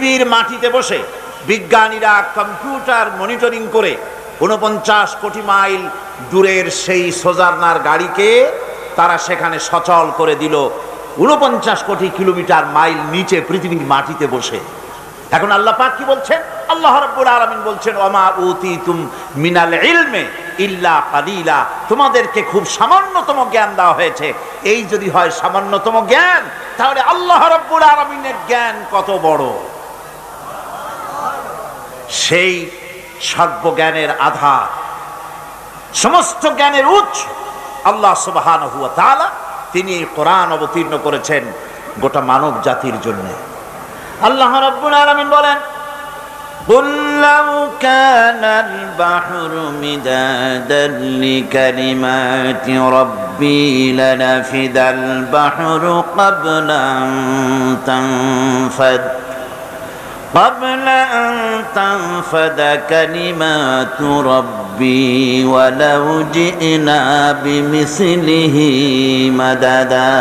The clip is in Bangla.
পৃথিবীর মাটিতে বসে বিজ্ঞানীরা কম্পিউটার মনিটরিং করে ৪৯ কোটি মাইল দূরের সেই সোজারনার গাড়িকে তারা সেখানে সচল করে দিল ৪৯ কোটি কিলোমিটার মাইল নিচে পৃথিবীর মাটিতে বসে। এখন আল্লাহ পাক কি বলছেন? আল্লাহ রাব্বুল আলামিন বলছেন, ওমা উতিতুম মিনাল ইলমি ইল্লা কালিলা, তোমাদেরকে খুব সামান্যতম জ্ঞান দেওয়া হয়েছে। এই যদি হয় সামান্যতম জ্ঞান, তাহলে আল্লাহ রাব্বুল আলামিনের জ্ঞান কত বড়! সেই সর্বজ্ঞানের আধার, সমস্ত জ্ঞানের উৎস আল্লাহ সুবহানাহু ওয়া তাআলা, তিনি কোরআন অবতীর্ণ করেছেন গোটা মানব জাতির জন্য। আল্লাহ রাব্বুল আলামিন বলেন, قُلْ لَوْ كَانَ الْبَحْرُ مِدَادًا لِكَلِمَاتِ رَبِّي لَنَفِدَ الْبَحْرُ قبل أن تنفد كلمات ربي ولو جئنا بمثله مددا।